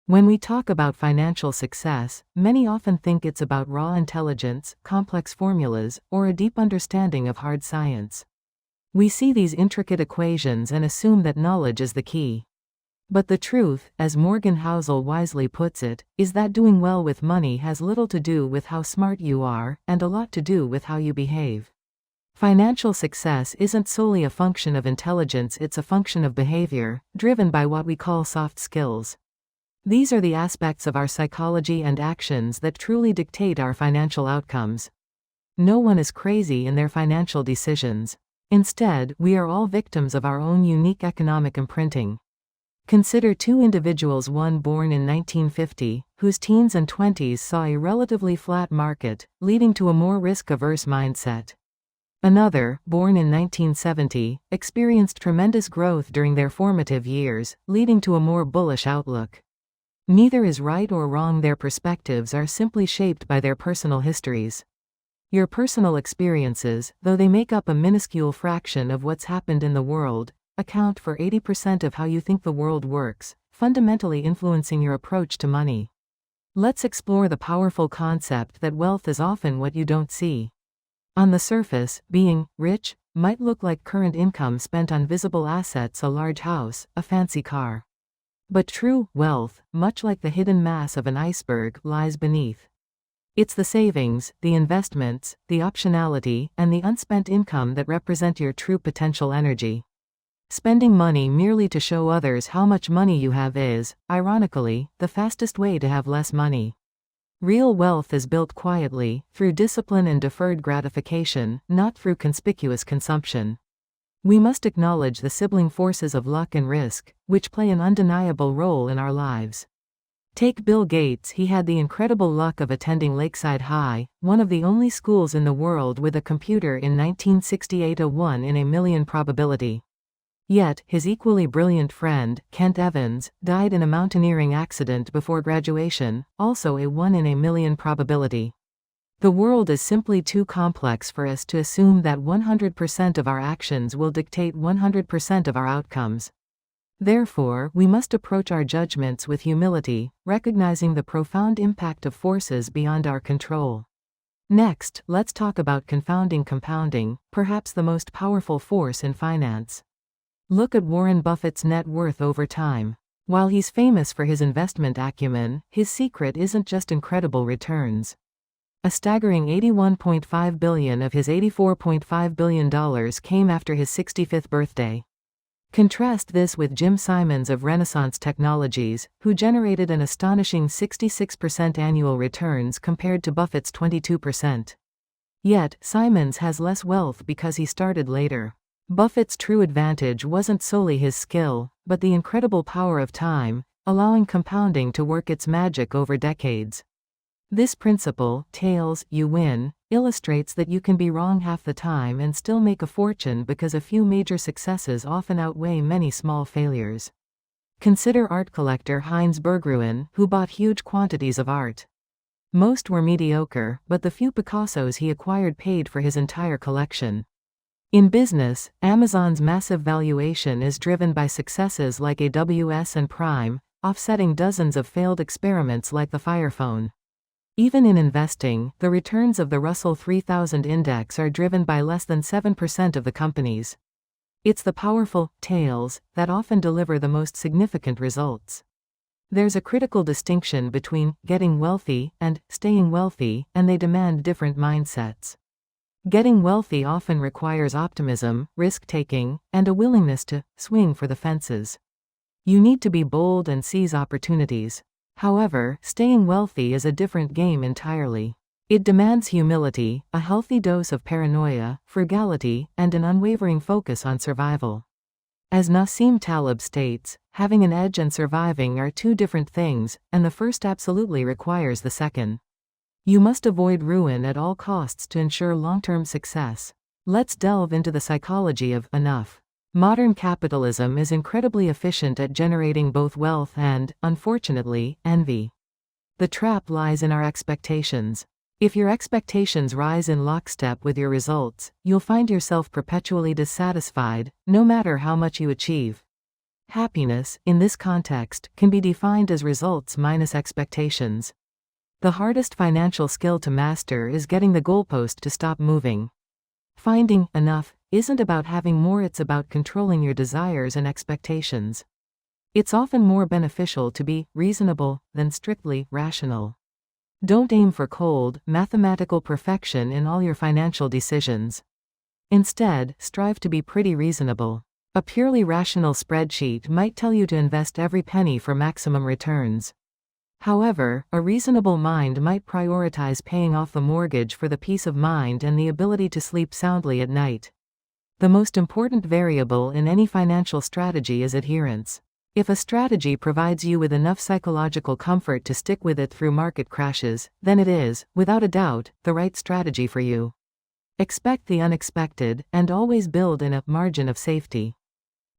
When we talk about financial success, many often think it's about raw intelligence, complex formulas, or a deep understanding of hard science. We see these intricate equations and assume that knowledge is the key. But the truth, as Morgan Housel wisely puts it, is that doing well with money has little to do with how smart you are, and a lot to do with how you behave. Financial success isn't solely a function of intelligence, it's a function of behavior, driven by what we call soft skills. These are the aspects of our psychology and actions that truly dictate our financial outcomes. No one is crazy in their financial decisions. Instead, we are all victims of our own unique economic imprinting. Consider two individuals, one born in 1950, whose teens and 20s saw a relatively flat market, leading to a more risk-averse mindset. Another, born in 1970, experienced tremendous growth during their formative years, leading to a more bullish outlook. Neither is right or wrong, their perspectives are simply shaped by their personal histories. Your personal experiences, though they make up a minuscule fraction of what's happened in the world, account for 80% of how you think the world works, fundamentally influencing your approach to money. Let's explore the powerful concept that wealth is often what you don't see. On the surface, being rich might look like current income spent on visible assets, a large house, a fancy car. But true wealth, much like the hidden mass of an iceberg, lies beneath. It's the savings, the investments, the optionality, and the unspent income that represent your true potential energy. Spending money merely to show others how much money you have is, ironically, the fastest way to have less money. Real wealth is built quietly, through discipline and deferred gratification, not through conspicuous consumption. We must acknowledge the sibling forces of luck and risk, which play an undeniable role in our lives. Take Bill Gates. He had the incredible luck of attending Lakeside High, one of the only schools in the world with a computer, in 1968, a 1 in a million probability. Yet, his equally brilliant friend, Kent Evans, died in a mountaineering accident before graduation, also a 1 in a million probability. The world is simply too complex for us to assume that 100% of our actions will dictate 100% of our outcomes. Therefore, we must approach our judgments with humility, recognizing the profound impact of forces beyond our control. Next, let's talk about confounding compounding, perhaps the most powerful force in finance. Look at Warren Buffett's net worth over time. While he's famous for his investment acumen, his secret isn't just incredible returns. A staggering $81.5 billion of his $84.5 billion came after his 65th birthday. Contrast this with Jim Simons of Renaissance Technologies, who generated an astonishing 66% annual returns compared to Buffett's 22%. Yet, Simons has less wealth because he started later. Buffett's true advantage wasn't solely his skill, but the incredible power of time, allowing compounding to work its magic over decades. This principle, tails, you win, illustrates that you can be wrong half the time and still make a fortune because a few major successes often outweigh many small failures. Consider art collector Heinz Berggruen, who bought huge quantities of art. Most were mediocre, but the few Picassos he acquired paid for his entire collection. In business, Amazon's massive valuation is driven by successes like AWS and Prime, offsetting dozens of failed experiments like the Fire Phone. Even in investing, the returns of the Russell 3000 index are driven by less than 7% of the companies. It's the powerful tails that often deliver the most significant results. There's a critical distinction between getting wealthy and staying wealthy, and they demand different mindsets. Getting wealthy often requires optimism, risk-taking, and a willingness to swing for the fences. You need to be bold and seize opportunities. However, staying wealthy is a different game entirely. It demands humility, a healthy dose of paranoia, frugality, and an unwavering focus on survival. As Nassim Taleb states, having an edge and surviving are two different things, and the first absolutely requires the second. You must avoid ruin at all costs to ensure long-term success. Let's delve into the psychology of enough. Modern capitalism is incredibly efficient at generating both wealth and, unfortunately, envy. The trap lies in our expectations. If your expectations rise in lockstep with your results, you'll find yourself perpetually dissatisfied, no matter how much you achieve. Happiness, in this context, can be defined as results minus expectations. The hardest financial skill to master is getting the goalpost to stop moving. Finding enough isn't about having more, it's about controlling your desires and expectations. It's often more beneficial to be reasonable than strictly rational. Don't aim for cold, mathematical perfection in all your financial decisions. Instead, strive to be pretty reasonable. A purely rational spreadsheet might tell you to invest every penny for maximum returns. However, a reasonable mind might prioritize paying off the mortgage for the peace of mind and the ability to sleep soundly at night. The most important variable in any financial strategy is adherence. If a strategy provides you with enough psychological comfort to stick with it through market crashes, then it is, without a doubt, the right strategy for you. Expect the unexpected, and always build in a margin of safety.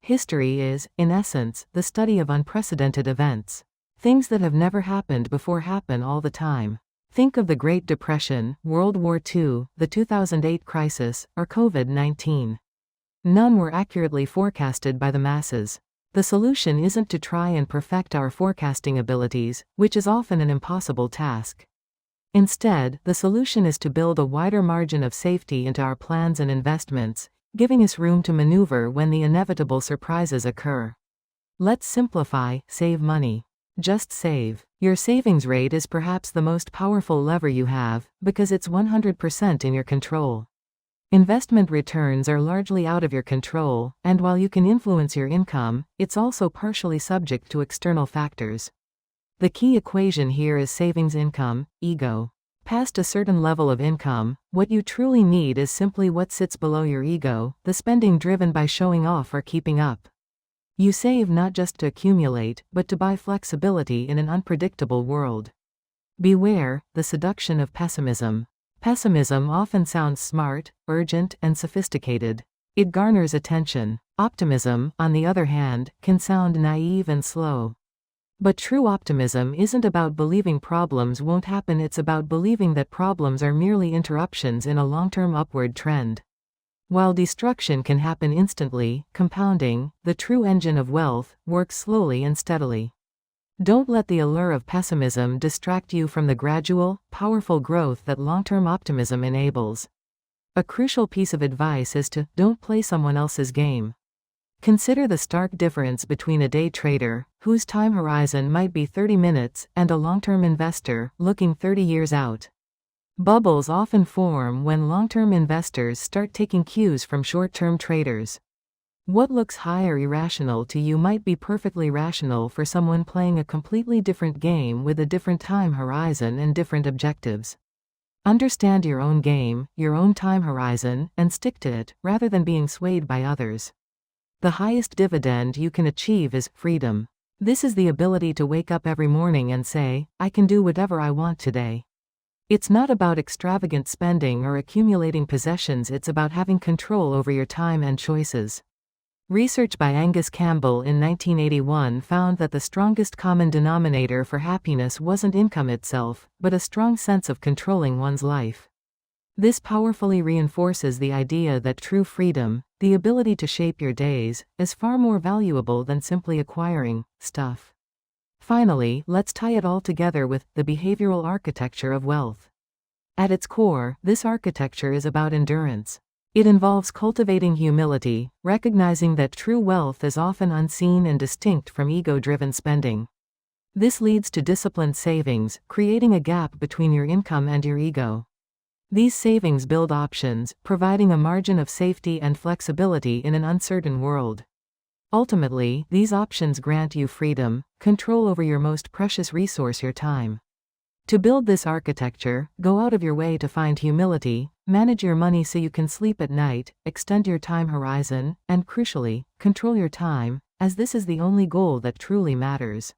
History is, in essence, the study of unprecedented events. Things that have never happened before happen all the time. Think of the Great Depression, World War II, the 2008 crisis, or COVID-19. None were accurately forecasted by the masses. The solution isn't to try and perfect our forecasting abilities, which is often an impossible task. Instead, the solution is to build a wider margin of safety into our plans and investments, giving us room to maneuver when the inevitable surprises occur. Let's simplify: save money. Just save. Your savings rate is perhaps the most powerful lever you have, because it's 100% in your control. Investment returns are largely out of your control, and while you can influence your income, it's also partially subject to external factors. The key equation here is savings income, ego. Past a certain level of income, what you truly need is simply what sits below your ego, the spending driven by showing off or keeping up. You save not just to accumulate, but to buy flexibility in an unpredictable world. Beware the seduction of pessimism. Pessimism often sounds smart, urgent, and sophisticated. It garners attention. Optimism, on the other hand, can sound naive and slow. But true optimism isn't about believing problems won't happen, it's about believing that problems are merely interruptions in a long-term upward trend. While destruction can happen instantly, compounding, the true engine of wealth, works slowly and steadily. Don't let the allure of pessimism distract you from the gradual, powerful growth that long-term optimism enables. A crucial piece of advice is to don't play someone else's game. Consider the stark difference between a day trader, whose time horizon might be 30 minutes, and a long-term investor, looking 30 years out. Bubbles often form when long-term investors start taking cues from short-term traders. What looks high or irrational to you might be perfectly rational for someone playing a completely different game with a different time horizon and different objectives. Understand your own game, your own time horizon, and stick to it, rather than being swayed by others. The highest dividend you can achieve is freedom. This is the ability to wake up every morning and say, I can do whatever I want today. It's not about extravagant spending or accumulating possessions, it's about having control over your time and choices. Research by Angus Campbell in 1981 found that the strongest common denominator for happiness wasn't income itself, but a strong sense of controlling one's life. This powerfully reinforces the idea that true freedom, the ability to shape your days, is far more valuable than simply acquiring stuff. Finally, let's tie it all together with the behavioral architecture of wealth. At its core, this architecture is about endurance. It involves cultivating humility, recognizing that true wealth is often unseen and distinct from ego-driven spending. This leads to disciplined savings, creating a gap between your income and your ego. These savings build options, providing a margin of safety and flexibility in an uncertain world. Ultimately, these options grant you freedom, control over your most precious resource, your time. To build this architecture, go out of your way to find humility, manage your money so you can sleep at night, extend your time horizon, and crucially, control your time, as this is the only goal that truly matters.